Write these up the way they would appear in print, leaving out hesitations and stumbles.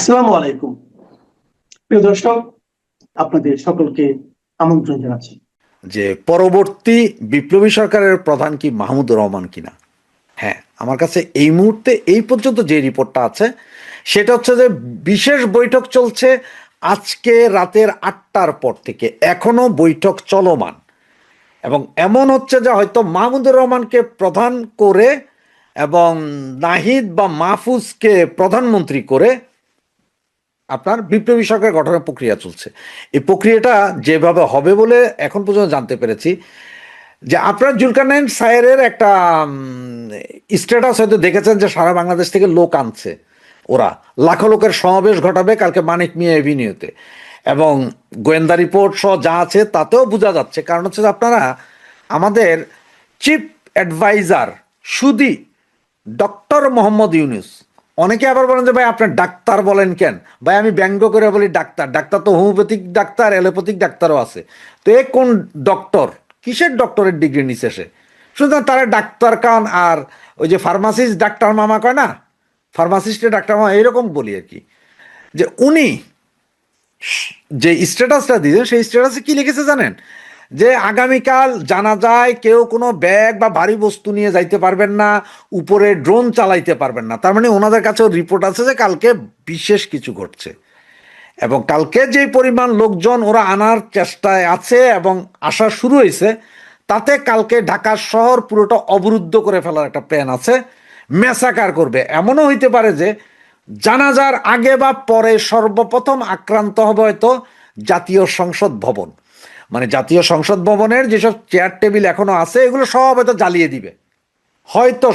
আসসালামু আলাইকুম। প্রিয় দর্শক, আপনাদের সকলকে আমন্ত্রণ জানাচ্ছি। যে পরবর্তী বিপ্লবী সরকারের প্রধান কি মাহমুদুর রহমান কিনা। হ্যাঁ, আমার কাছে এই মুহূর্তে এই পর্যন্ত যে রিপোর্টটা আছে সেটা হচ্ছে যে বিশেষ বৈঠক চলছে আজকে রাতের 8টার পর থেকে, এখনো বৈঠক চলমান। এবং এমন হচ্ছে যে হয়তো মাহমুদুর রহমানকে প্রধান করে এবং নাহিদ বা মাহফুজকে প্রধানমন্ত্রী করে আপনার বিপ্লবী সরকার গঠনের প্রক্রিয়া চলছে। এই প্রক্রিয়াটা যেভাবে হবে বলে এখন পর্যন্ত জানতে পেরেছি, যে আপনার জুলকারনাইন সায়েরের একটা স্ট্যাটাস হয়তো দেখেছেন যে সারা বাংলাদেশ থেকে লোক আনছে, ওরা লাখো লোকের সমাবেশ ঘটাবে কালকে মানিক মিয়া এভিনিউতে। এবং গোয়েন্দা রিপোর্ট সহ যা আছে তাতেও বোঝা যাচ্ছে, কারণ হচ্ছে যে আপনারা আমাদের চিফ অ্যাডভাইজার সুদি ডক্টর মোহাম্মদ ইউনুস, অনেকে আবার বলেন যে ভাই আপনার ডাক্তার বলেন কেন, ভাই আমি ব্যঙ্গ করে বলি ডাক্তার, ডাক্তার তো হোমিওপ্যাথিক ডাক্তার, অ্যালোপ্যাথিক ডাক্তারও আছে। তো এ কোন ডক্টর, কিসের ডক্টরের ডিগ্রি নিছে সে? সুতরাং তারা ডাক্তার কান, আর ওই যে ফার্মাসিস্ট ডাক্তার মামা কয় না, ফার্মাসিস্টের ডাক্তার মামা এইরকম বলি আর কি। যে উনি যে স্ট্যাটাসটা দিয়েছেন সেই স্ট্যাটাসে কি লিখেছে জানেন? যে আগামীকাল জানা যায় কেউ কোনো ব্যাগ বা ভারী বস্তু নিয়ে যাইতে পারবেন না, উপরে ড্রোন চালাইতে পারবেন না। তার মানে ওনাদের কাছেও রিপোর্ট আছে যে কালকে বিশেষ কিছু ঘটছে, এবং কালকে যে পরিমাণ লোকজন ওরা আনার চেষ্টায় আছে এবং আসা শুরু হয়েছে, তাতে কালকে ঢাকা শহর পুরোটা অবরুদ্ধ করে ফেলার একটা প্ল্যান আছে। মেসাকার করবে। এমনও হইতে পারে যে জানাজার আগে বা পরে সর্বপ্রথম আক্রান্ত হবে হয়তো জাতীয় সংসদ ভবন। মানে জাতীয় সংসদ ভবনের যেসব চেয়ার টেবিল এখনো আছে এগুলো সব হয়তো জ্বালিয়ে দিবে, হয়তো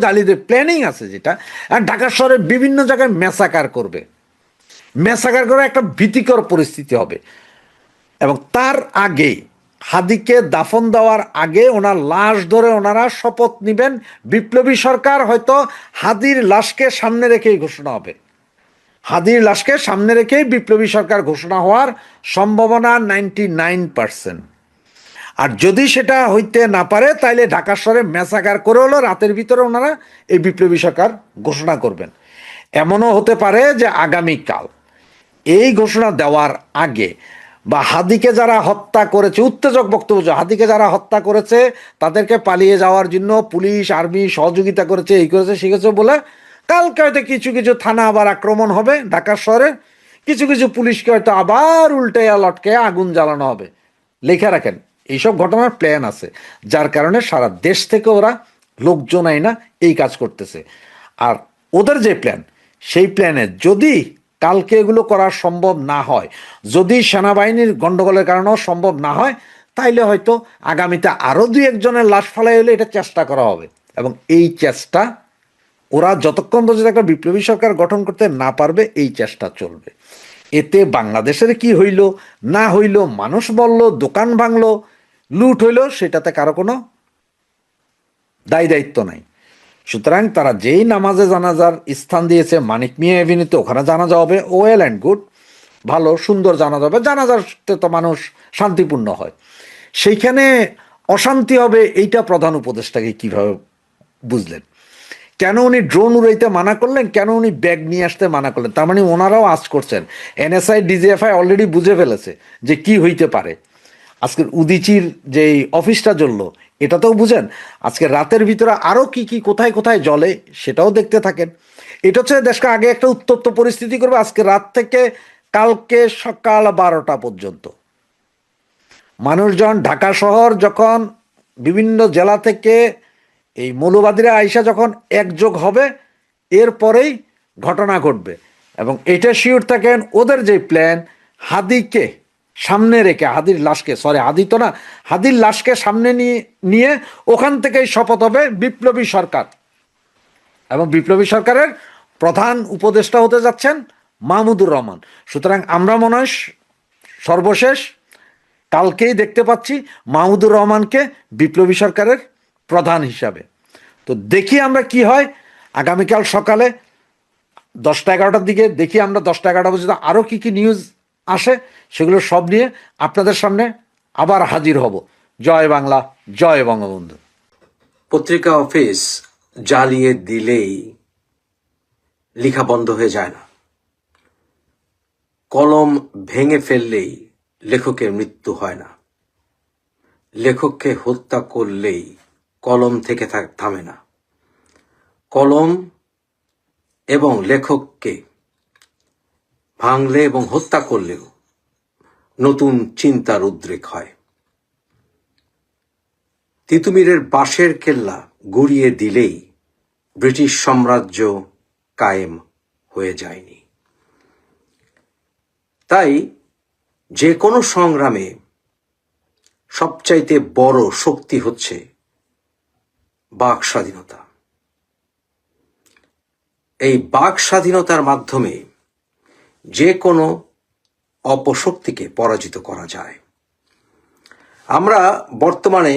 জ্বালিয়ে দেবে, প্ল্যানিং আছে যেটা। আর ঢাকা শহরের বিভিন্ন জায়গায় মেসাকার করবে, মেসাকার করে একটা ভীতিকর পরিস্থিতি হবে। এবং তার আগে হাদিকে দাফন দেওয়ার আগে ওনার লাশ ধরে ওনারা শপথ নেবেন। বিপ্লবী সরকার হয়তো হাদির লাশকে সামনে রেখেই ঘোষণা হবে, হাদির লাশকে সামনে রেখেই বিপ্লবী সরকার ঘোষণা হওয়ার সম্ভাবনা 99%। আর যদি সেটা হইতে না পারে তাইলে ঢাকা শহরে মেসাকার করে হলো রাতের ভিতরে ওনারা এই বিপ্লবী সরকার ঘোষণা করবেন। এমনও হতে পারে যে আগামীকাল এই ঘোষণা দেওয়ার আগে বা হাদিকে যারা হত্যা করেছে, উত্তেজক বক্তব্য, হাদিকে যারা হত্যা করেছে তাদেরকে পালিয়ে যাওয়ার জন্য পুলিশ আর্মি সহযোগিতা করেছে, এই করেছে সেই করেছে বলে কালকে হয়তো কিছু কিছু থানা আবার আক্রমণ হবে ঢাকা শহরে, কিছু কিছু পুলিশকে হয়তো আবার উল্টে লটকে আগুন জ্বালানো হবে। লেখা রাখেন এইসব ঘটনার প্ল্যান আছে, যার কারণে সারা দেশ থেকে ওরা লোকজন আইনা এই কাজ করতেছে। আর ওদের যে প্ল্যান, সেই প্ল্যানে যদি কালকে এগুলো করা সম্ভব না হয়, যদি সেনাবাহিনীর গণ্ডগোলের কারণেও সম্ভব না হয়, তাইলে হয়তো আগামীতে আরও দুই একজনের লাশ ফেলাই হলে এটা চেষ্টা করা হবে। এবং এই চেষ্টা ওরা যতক্ষণ পর্যন্ত একটা বিপ্লবী সরকার গঠন করতে না পারবে এই চেষ্টা চলবে। এতে বাংলাদেশের কি হইল না হইল, মানুষ বলল, দোকান ভাঙলো, লুট হইল, সেটাতে কারো কোনো দায় দায়িত্ব নাই। সুতরাং তারা যেই নামাজে জানাজার স্থান দিয়েছে মানিক মিয়া এভিনিউতে, ওখানে জানাজা হবে, ওয়েল অ্যান্ড গুড, ভালো সুন্দর জানাজা হবে। জানাজাতে তো মানুষ শান্তিপূর্ণ হয়, সেইখানে অশান্তি হবে এইটা প্রধান উপদেষ্টাকে কিভাবে বুঝলেন? কেন উনি ড্রোন উড়াইতে মানা করলেন, কেন উনি ব্যাগ নিয়ে আসতে মানা করলেন? তার মানে ওনারাও আজ করছেন, এনএসআই ডিজিএফআই অলরেডি বুঝে ফেলেছে যে কি হইতে পারে। আজকের উদিচির যে অফিসটা জ্বললো এটাতেও বুঝেন, আজকে রাতের ভিতরে আরও কি কি কোথায় কোথায় জ্বলে সেটাও দেখতে থাকেন। এটা হচ্ছে দেশকে আগে একটা উত্তপ্ত পরিস্থিতি করবে আজকে রাত থেকে কালকে সকাল 12টা পর্যন্ত। মানুষজন ঢাকা শহর যখন বিভিন্ন জেলা থেকে এই মৌলবাদীরা আইসা যখন একযোগ হবে, এরপরেই ঘটনা ঘটবে। এবং এটা শিওর থাকেন ওদের যে প্ল্যান, হাদিকে সামনে রেখে, হাদির লাশকে, সরি হাদি তো না, হাদির লাশকে সামনে নিয়ে ওখান থেকেই শপথ হবে বিপ্লবী সরকার। এবং বিপ্লবী সরকারের প্রধান উপদেষ্টা হতে যাচ্ছেন মাহমুদুর রহমান। সুতরাং আমরা মনে হয় সর্বশেষ কালকেই দেখতে পাচ্ছি মাহমুদুর রহমানকে বিপ্লবী সরকারের প্রধান হিসাবে। তো দেখি আমরা কি হয় আগামীকাল সকালে 10টা-11টার দিকে, দেখি আমরা 10টা-11টা পর্যন্ত আরও কি কি নিউজ আসে, সেগুলো সব নিয়ে আপনাদের সামনে আবার হাজির হব। জয় বাংলা, জয় বঙ্গবন্ধু। পত্রিকা অফিস জ্বালিয়ে দিলেই লেখা বন্ধ হয়ে যায় না। কলম ভেঙে ফেললেই লেখকের মৃত্যু হয় না, লেখককে হত্যা করলেই কলম থেকে থামে না। কলম এবং লেখককে ভাঙলে এবং হত্যা করলেও নতুন চিন্তার উদ্রেক হয়। তিতুমিরের বাঁশের কেল্লা গুড়িয়ে দিলেই ব্রিটিশ সাম্রাজ্য কায়েম হয়ে যায়নি। তাই যে কোনো সংগ্রামে সবচাইতে বড় শক্তি হচ্ছে বাক স্বাধীনতা। এই বাক স্বাধীনতার মাধ্যমে যে কোনো অপশক্তিকে পরাজিত করা যায়। আমরা বর্তমানে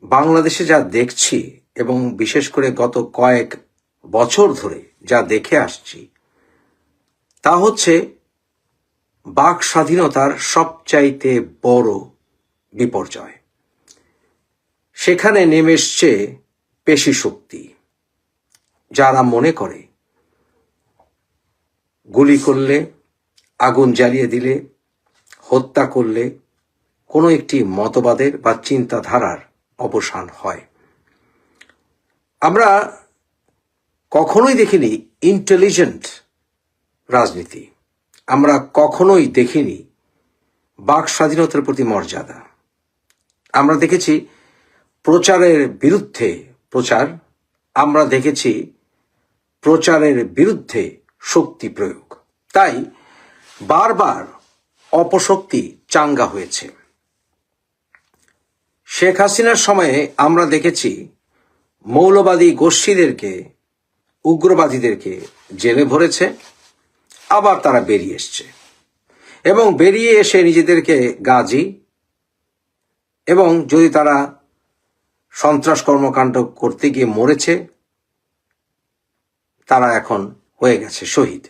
বাংলাদেশে যা দেখছি এবং বিশেষ করে গত কয়েক বছর ধরে যা দেখে আসছি তা হচ্ছে বাক স্বাধীনতার সবচাইতে বড় বিপর্যয়। সেখানে নেমে এসছে পেশি শক্তি, যারা মনে করে গুলি করলে, আগুন জ্বালিয়ে দিলে, হত্যা করলে কোনো একটি মতবাদের বা চিন্তাধারার অবসান হয়। আমরা কখনোই দেখিনি ইন্টেলিজেন্ট রাজনীতি, আমরা কখনোই দেখিনি বাক স্বাধীনতার প্রতি মর্যাদা। আমরা দেখেছি প্রচারের বিরুদ্ধে প্রচার, আমরা দেখেছি প্রচারের বিরুদ্ধে শক্তি প্রয়োগ। তাই বারবার অপশক্তি চাঙ্গা হয়েছে। শেখ হাসিনার সময়ে আমরা দেখেছি মৌলবাদী গোষ্ঠীদেরকে, উগ্রবাদীদেরকে জেলে ভরেছে, আবার তারা বেরিয়ে এসছে এবং বেরিয়ে এসে নিজেদেরকে গাজী, এবং যদি তারা সন্ত্রাস কর্মকাণ্ড করতে গিয়ে মরেছে তারা এখন হয়ে গেছে শহীদ।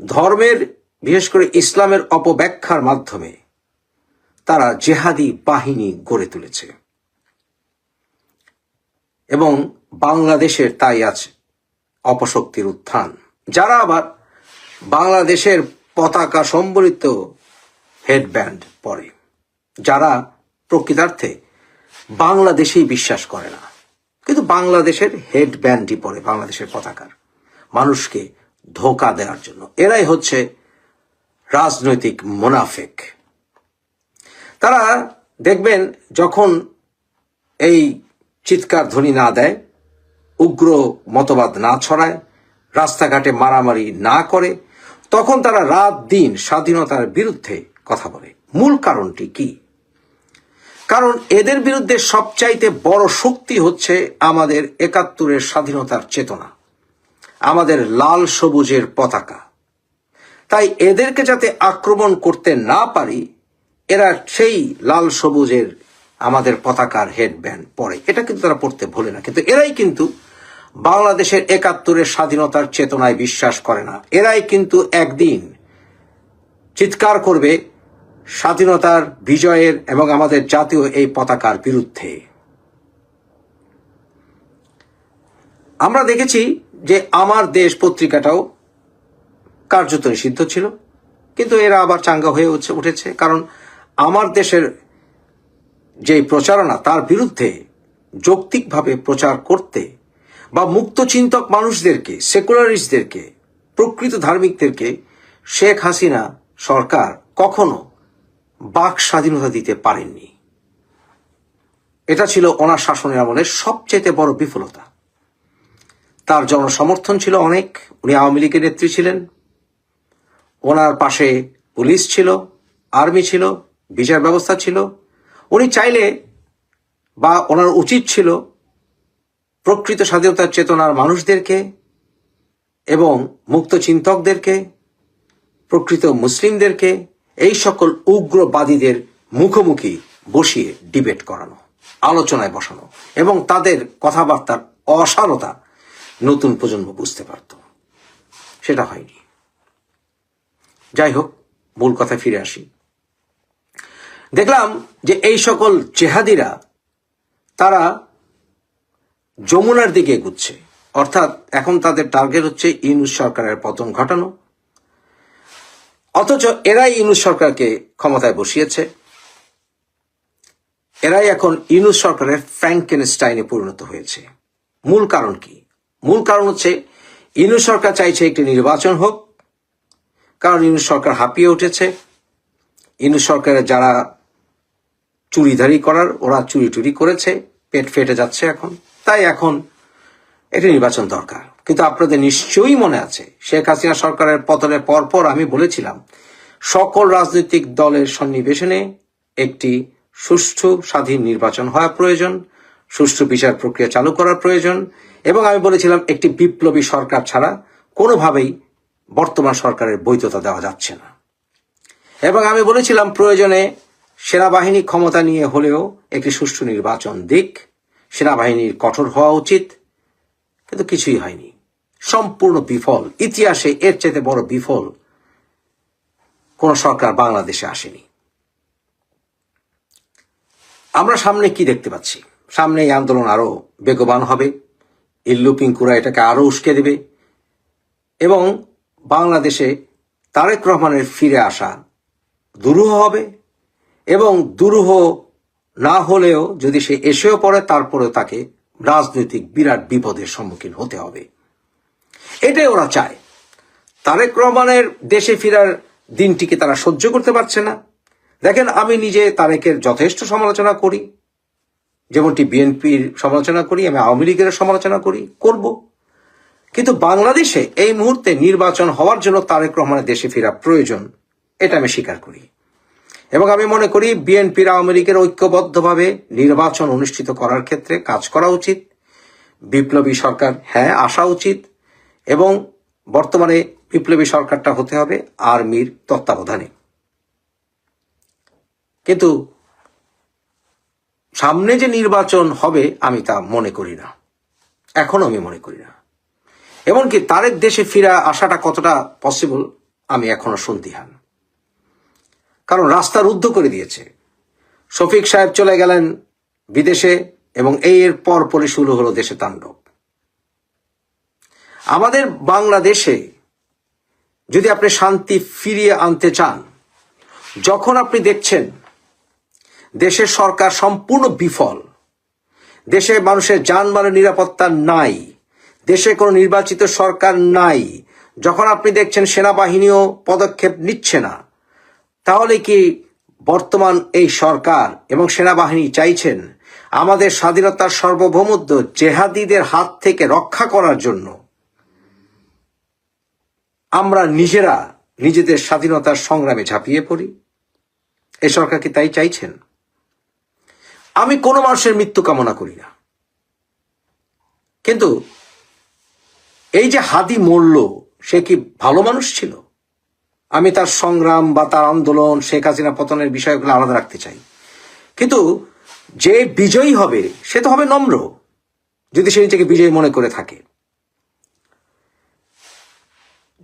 ধর্মের, বিশেষ করে ইসলামের অপব্যাখ্যার মাধ্যমে তারা জেহাদি বাহিনী গড়ে তুলেছে এবং বাংলাদেশের তাই আছে অপশক্তির উত্থান। যারা আবার বাংলাদেশের পতাকা সম্বলিত হেডব্যান্ড পরে, যারা প্রকৃতার্থে বাংলাদেশেই বিশ্বাস করে না কিন্তু বাংলাদেশের হেডব্যান্ডই পরে বাংলাদেশের পতাকার, মানুষকে ধোঁকা দেওয়ার জন্য। এরাই হচ্ছে রাজনৈতিক মুনাফিক। তারা দেখবেন যখন এই চিৎকার ধ্বনি না দেয়, উগ্র মতবাদ না ছড়ায়, রাস্তাঘাটে মারামারি না করে, তখন তারা রাত দিন স্বাধীনতার বিরুদ্ধে কথা বলে। মূল কারণটি কি? কারণ এদের বিরুদ্ধে সবচাইতে বড় শক্তি হচ্ছে আমাদের ৭১-এর স্বাধীনতার চেতনা, আমাদের লাল সবুজের পতাকা। তাই এদেরকে যাতে আক্রমণ করতে না পারি, এরা সেই লাল সবুজের আমাদের পতাকার হেডব্যান্ড পরে। এটা কিন্তু তারা পড়তে ভোলে না, কিন্তু এরাই কিন্তু বাংলাদেশের ৭১-এর স্বাধীনতার চেতনায় বিশ্বাস করে না। এরাই কিন্তু একদিন চিৎকার করবে স্বাধীনতার, বিজয়ের এবং আমাদের জাতীয় এই পতাকার বিরুদ্ধে। আমরা দেখেছি যে আমার দেশ পত্রিকাটাও কার্যত নিষিদ্ধ ছিল, কিন্তু এরা আবার চাঙ্গা হয়ে উঠেছে। কারণ আমার দেশের যে প্রচারণা, তার বিরুদ্ধে যৌক্তিকভাবে প্রচার করতে বা মুক্ত চিন্তক মানুষদেরকে, সেকুলারিস্টদেরকে, প্রকৃত ধার্মিকদেরকে শেখ হাসিনা সরকার কখনো বাক স্বাধীনতা দিতে পারেননি। এটা ছিল ওনার শাসনের আমলের সবচেয়ে বড় বিফলতা। তার জনসমর্থন ছিল অনেক, উনি আওয়ামী লীগের নেত্রী ছিলেন, ওনার পাশে পুলিশ ছিল, আর্মি ছিল, বিচার ব্যবস্থা ছিল। উনি চাইলে বা ওনার উচিত ছিল প্রকৃত স্বাধীনতার চেতনার মানুষদেরকে এবং মুক্ত চিন্তকদেরকে, প্রকৃত মুসলিমদেরকে, এই সকল উগ্রবাদীদের মুখোমুখি বসিয়ে ডিবেট করানো, আলোচনায় বসানো এবং তাদের কথাবার্তার অসারতা নতুন প্রজন্ম বুঝতে পারত। সেটা হয়নি। যাই হোক, মূল কথায় ফিরে আসি। দেখলাম যে এই সকল জেহাদিরা তারা যমুনার দিকে এগুচ্ছে, অর্থাৎ এখন তাদের টার্গেট হচ্ছে ইউনূস সরকারের পতন ঘটানো। অথচ এরাই ইউনূস সরকারকে ক্ষমতায় বসিয়েছে। এরাই এখন ইউনূস সরকারের ফ্র্যাঙ্কেনস্টাইনে পরিণত হয়েছে। মূল কারণ কি? মূল কারণ হচ্ছে ইউনূস সরকার চাইছে একটি নির্বাচন হোক, কারণ ইউনূস সরকার হাঁপিয়ে উঠেছে। ইউনূস সরকারের যারা চুরিধারি করার, ওরা চুরি টুরি করেছে, পেট ফেটে যাচ্ছে এখন, তাই এখন একটি নির্বাচন দরকার। কিন্তু আপনাদের নিশ্চয়ই মনে আছে, শেখ হাসিনা সরকারের পতনের পরপর আমি বলেছিলাম সকল রাজনৈতিক দলের সন্নিবেশনে একটি সুষ্ঠু স্বাধীন নির্বাচন হওয়া প্রয়োজন, সুষ্ঠু বিচার প্রক্রিয়া চালু করার প্রয়োজন, এবং আমি বলেছিলাম একটি বিপ্লবী সরকার ছাড়া কোনোভাবেই বর্তমান সরকারের বৈধতা দেওয়া যাচ্ছে না। এবং আমি বলেছিলাম প্রয়োজনে সেনাবাহিনী ক্ষমতা নিয়ে হলেও একটি সুষ্ঠু নির্বাচন দিক, সেনাবাহিনীর কঠোর হওয়া উচিত। কিন্তু কিছুই হয়নি, সম্পূর্ণ বিফল। ইতিহাসে এর চেয়ে বড় বিফল কোন সরকার বাংলাদেশে আসেনি। আমরা সামনে কি দেখতে পাচ্ছি? সামনে এই আন্দোলন আরো বেগবান হবে, ইল্লু পিঙ্কুরা এটাকে আরো উস্কে দেবে, এবং বাংলাদেশে তারেক রহমানের ফিরে আসা দুরূহ হবে। এবং দুরূহ না হলেও যদি সে এসেও পড়ে, তারপরেও তাকে রাজনৈতিক বিরাট বিপদের সম্মুখীন হতে হবে। এটাই ওরা চায়। তারেক রহমানের দেশে ফেরার দিনটিকে তারা সহ্য করতে পারছে না। দেখেন, আমি নিজে তারেকের যথেষ্ট সমালোচনা করি, যেমনটি বিএনপির সমালোচনা করি, আমি আওয়ামী লীগের সমালোচনা করব। কিন্তু বাংলাদেশে এই মুহূর্তে নির্বাচন হওয়ার জন্য তারেক রহমানের দেশে ফেরা প্রয়োজন, এটা আমি স্বীকার করি। এবং আমি মনে করি বিএনপির আওয়ামী লীগের ঐক্যবদ্ধভাবে নির্বাচন অনুষ্ঠিত করার ক্ষেত্রে কাজ করা উচিত। বিপ্লবী সরকার আসা উচিত, এবং বর্তমানে বিপ্লবী সরকারটা হতে হবে আর্মির তত্ত্বাবধানে। কিন্তু সামনে যে নির্বাচন হবে আমি তা মনে করি না, এখনো আমি মনে করি না। এমনকি তারেক দেশে ফিরা আসাটা কতটা পসিবল আমি এখনো সন্দিহান। কারণ রাস্তা রুদ্ধ করে দিয়েছে। শফিক সাহেব চলে গেলেন বিদেশে, এবং এর পরপরই শুরু হলো দেশে তাণ্ডব। আমাদের বাংলাদেশে যদি আপনি শান্তি ফিরিয়ে আনতে চান, যখন আপনি দেখছেন দেশের সরকার সম্পূর্ণ বিফল, দেশে মানুষের জানমালের নিরাপত্তা নাই, দেশে কোনো নির্বাচিত সরকার নাই, যখন আপনি দেখছেন সেনাবাহিনীও পদক্ষেপ নিচ্ছে না, তাহলে কি বর্তমান এই সরকার এবং সেনাবাহিনী চাইছেন আমাদের স্বাধীনতার সার্বভৌমত্ব জেহাদিদের হাত থেকে রক্ষা করার জন্য আমরা নিজেরা নিজেদের স্বাধীনতার সংগ্রামে ঝাঁপিয়ে পড়ি? এই সরকার কি তাই চাইছেন? আমি কোনো মানুষের মৃত্যু কামনা করি না, কিন্তু এই যে হাদি মরল, সে কি ভালো মানুষ ছিল? আমি তার সংগ্রাম বা তার আন্দোলন, শেখ হাসিনা পতনের বিষয়গুলো আলাদা রাখতে চাই, কিন্তু যে বিজয়ী হবে সে তো হবে নম্র, যদি সে নিজেকে বিজয়ী মনে করে থাকে।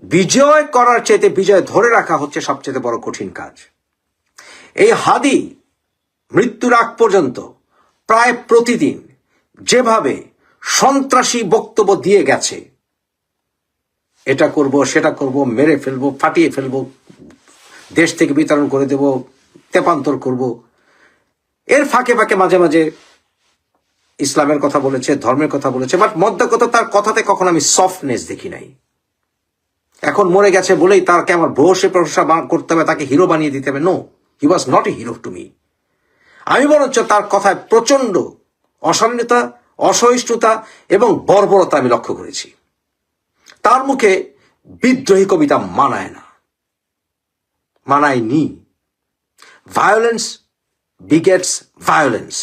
বিজয় করার চাইতে বিজয় ধরে রাখা হচ্ছে সবচেয়ে বড় কঠিন কাজ। এই হাদি মৃত্যুর আগ পর্যন্ত প্রায় প্রতিদিন যেভাবে সন্ত্রাসী বক্তব্য দিয়ে গেছে, এটা করব, সেটা করব, মেরে ফেলবো, ফাটিয়ে ফেলবো, দেশ থেকে বিতরণ করে দেব, তেপান্তর করব, এর ফাঁকে ফাঁকে মাঝে মাঝে ইসলামের কথা বলেছে, ধর্মের কথা বলেছে, বাট মধ্যে কথা তার কথাতে কখনো আমি সফটনেস দেখি নাই। এখন মরে গেছে বলেই তাকে আমার বসে প্রশংসা করতে হবে, তাকে হিরো বানিয়ে দিতে হবে? No, he was not a hero to me. আমি বরঞ্চ তার কথায় প্রচন্ড অশালীনতা, অসহিষ্ণুতা এবং বর্বরতা আমি লক্ষ্য করেছি। তার মুখে বিদ্রোহী কবিতা মানায় না, মানায়নি। Violence begets violence.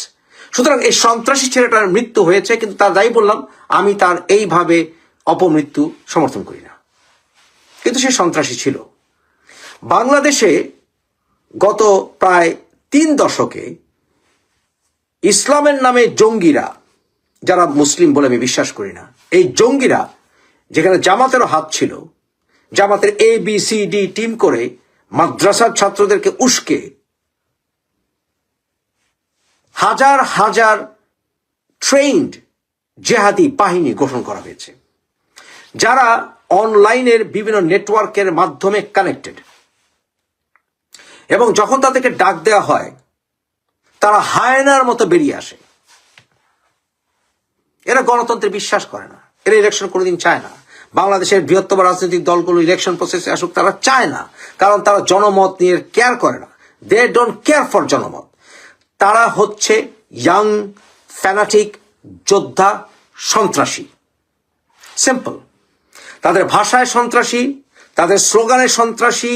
সুতরাং এই সন্ত্রাসী ছেলেটার মৃত্যু হয়েছে, কিন্তু তার যাই বললাম, আমি তার এইভাবে অপমৃত্যু সমর্থন করি না, কিন্তু সে সন্ত্রাসী ছিল। বাংলাদেশে গত প্রায় 3 দশকে ইসলামের নামে জঙ্গিরা, যারা মুসলিম বলে আমি বিশ্বাস করি না, এই জঙ্গিরা, যেখানে জামাতেরও হাত ছিল, জামাতের ABCD টিম করে মাদ্রাসার ছাত্রদেরকে উস্কে হাজার হাজার ট্রেইনড জেহাদি বাহিনী গঠন করা হয়েছে, যারা অনলাইনের বিভিন্ন নেটওয়ার্কের মাধ্যমে কানেক্টেড, এবং যখন তাদেরকে ডাক দেওয়া হয় তারা হায়নার মতো বেরিয়ে আসে। এরা গণতন্ত্রে বিশ্বাস করে না, এরা ইলেকশন কোনোদিন চায় না। বাংলাদেশের বৃহত্তম রাজনৈতিক দলগুলো ইলেকশন প্রসেসে আসুক, তারা চায় না, কারণ তারা জনমত নিয়ে কেয়ার করে না। দে ডোন্ট কেয়ার ফর জনমত। তারা হচ্ছে ইয়াং ফ্যানাটিক যোদ্ধা, সন্ত্রাসী, সিম্পল। তাদের ভাষায় সন্ত্রাসী, তাদের স্লোগানে সন্ত্রাসী,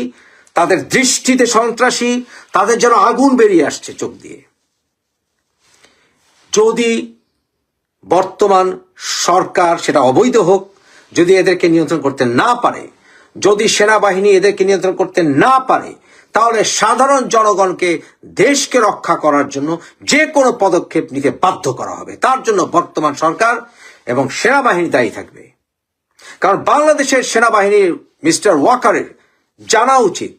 তাদের দৃষ্টিতে সন্ত্রাসী, তাদের যেন আগুন বেরিয়ে আসছে চোখ দিয়ে। যদি বর্তমান সরকার, সেটা অবৈধ হোক, যদি এদেরকে নিয়ন্ত্রণ করতে না পারে, যদি সেনাবাহিনী এদেরকে নিয়ন্ত্রণ করতে না পারে, তাহলে সাধারণ জনগণকে, দেশকে রক্ষা করার জন্য যে কোনো পদক্ষেপ নিতে বাধ্য করা হবে। তার জন্য বর্তমান সরকার এবং সেনাবাহিনী দায়ী থাকবে। কারণ বাংলাদেশের সেনাবাহিনীর মিস্টার ওয়াকারের জানা উচিত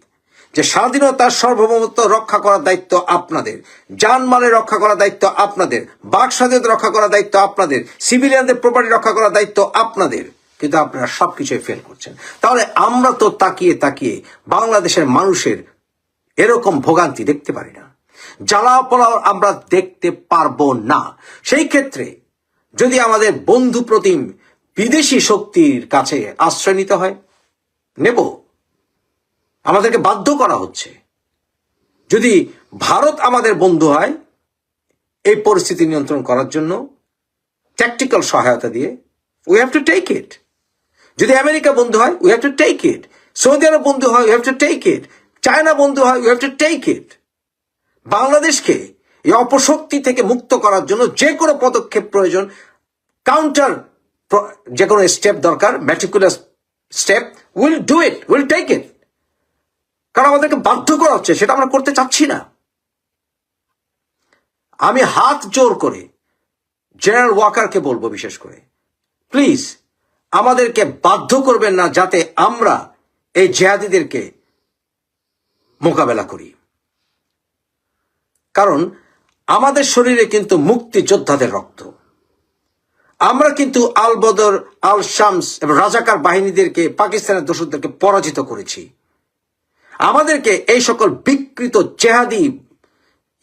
যে স্বাধীনতার সার্বভৌমত্ব রক্ষা করার দায়িত্ব আপনাদের, জানমালের রক্ষা করার দায়িত্ব আপনাদের, বাক স্বাধীনতা রক্ষা করার দায়িত্ব আপনাদের, সিভিলিয়ানদের প্রপার্টি রক্ষা করার দায়িত্ব আপনাদের, কিন্তু আপনারা সবকিছুই ফেল করছেন। তাহলে আমরা তো তাকিয়ে তাকিয়ে বাংলাদেশের মানুষের এরকম ভোগান্তি দেখতে পারি না, জ্বালাও পোড়াও আমরা দেখতে পারবো না। সেই ক্ষেত্রে যদি আমাদের বন্ধু প্রতিম বিদেশি শক্তির কাছে আশ্রয় নিতে হয়, নেব। আমাদেরকে বাধ্য করা হচ্ছে। যদি ভারত আমাদের বন্ধু হয় এই পরিস্থিতি নিয়ন্ত্রণ করার জন্য ট্যাকটিক্যাল সহায়তা দিয়ে, we have to take it. যদি আমেরিকা বন্ধু হয়, we have to take it. Saudi Arab বন্ধু হয়, we have to take it. China বন্ধু হয়, we have to take it. বাংলাদেশকে এই অপশক্তি থেকে মুক্ত করার জন্য যে কোনো পদক্ষেপ প্রয়োজন, কাউন্টার যে কোনো স্টেপ দরকার, meticulous step, will do it, will take it. কারণ আমাদেরকে বাধ্য করা হচ্ছে, সেটা আমরা করতে চাচ্ছি না। আমি হাত জোর করে জেনারেল ওয়াকারকে বলবো, বিশেষ করে প্লিজ আমাদেরকে বাধ্য করবেন না যাতে আমরা এই জিহাদিদেরকে মোকাবেলা করি। কারণ আমাদের শরীরে কিন্তু মুক্তিযোদ্ধাদের রক্ত। আমরা কিন্তু আল বদর, আল শামস এবং রাজাকার বাহিনীদেরকে, পাকিস্তানের দোসরদেরকে পরাজিত করেছি। আমাদেরকে এই সকল বিকৃত জেহাদি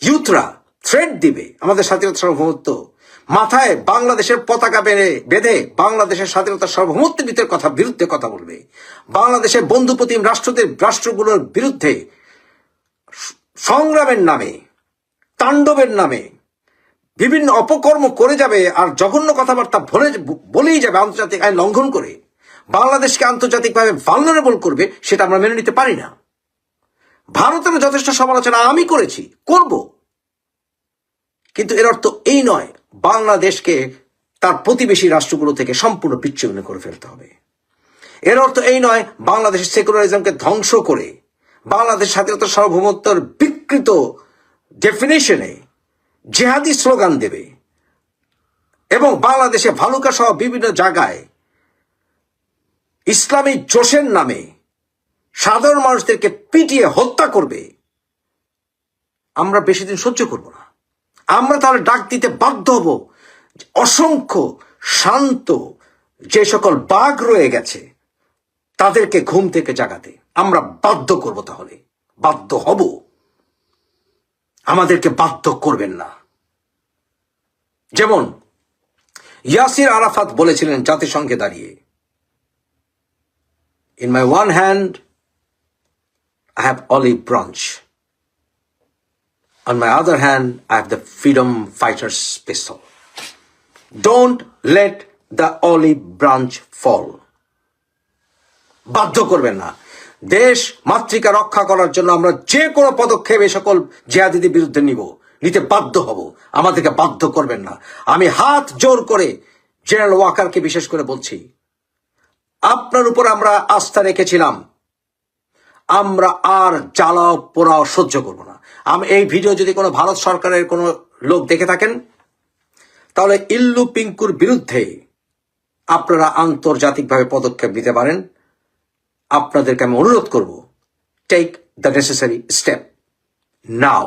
ইউথরা থ্রেট দিবে আমাদের স্বাধীনতা সার্বভৌমত্ব মাথায় বাংলাদেশের পতাকা বেঁধে বাংলাদেশের স্বাধীনতা সার্বভৌমত্বের বিরুদ্ধে কথা বলবে। বাংলাদেশের বন্ধুপ্রতিম রাষ্ট্রগুলোর বিরুদ্ধে সংগ্রামের নামে, তাণ্ডবের নামে বিভিন্ন অপকর্ম করে যাবে, আর জঘন্য কথাবার্তা বলেই যাবে আন্তর্জাতিক আইন লঙ্ঘন করে। বাংলাদেশকে আন্তর্জাতিকভাবে ভালনারেবল করবে, সেটা আমরা মেনে নিতে পারি না। ভারতের যথেষ্ট সমালোচনা আমি করেছি, করব, কিন্তু এর অর্থ এই নয় বাংলাদেশকে তার প্রতিবেশী রাষ্ট্রগুলো থেকে সম্পূর্ণ বিচ্ছিন্ন করে ফেলতে হবে। এর অর্থ এই নয় বাংলাদেশের সেকুলারিজমকে ধ্বংস করে বাংলাদেশ স্বাধীনতার সার্বভৌমত্বের বিকৃত ডেফিনেশনে জেহাদি স্লোগান দেবে এবং বাংলাদেশে ভালুকা সহ বিভিন্ন জায়গায় ইসলামী জোশের নামে সাধারণ মানুষদেরকে পিটিয়ে হত্যা করবে। আমরা বেশি দিন সহ্য করব না। আমরা তাহলে ডাক দিতে বাধ্য হব অসংখ্য শান্ত যে সকল বাঘ রয়ে গেছে তাদেরকে ঘুম থেকে জাগাতে আমরা বাধ্য করব। তাহলে বাধ্য হব, আমাদেরকে বাধ্য করবেন না। যেমন ইয়াসির আরাফাত বলেছিলেন জাতিসংঘে দাঁড়িয়ে, in my one hand I have olive branch. On my other hand, I have the freedom fighter's pistol. Don't let the olive branch fall. বাধ্য করবেন না। দেশ মাতৃকা রক্ষা করার জন্য আমরা যে কোনো পদক্ষেপ এই সকল জিহাদিদের বিরুদ্ধে নিতে বাধ্য হব। আমাদেরকে বাধ্য করবেন না। আমি হাত জোর করে জেনারেল ওয়াকারকে বিশেষ করে বলছি, আপনার উপর আমরা আস্থা রেখেছিলাম, আমরা আর জ্বালাও পোড়াও সহ্য করব না। আমি এই ভিডিও যদি কোনো ভারত সরকারের কোনো লোক দেখে থাকেন, তাহলে ইল্লু পিঙ্কুর বিরুদ্ধে আপনারা আন্তর্জাতিকভাবে পদক্ষেপ নিতে পারেন। আপনাদেরকে আমি অনুরোধ করব, take the necessary step now.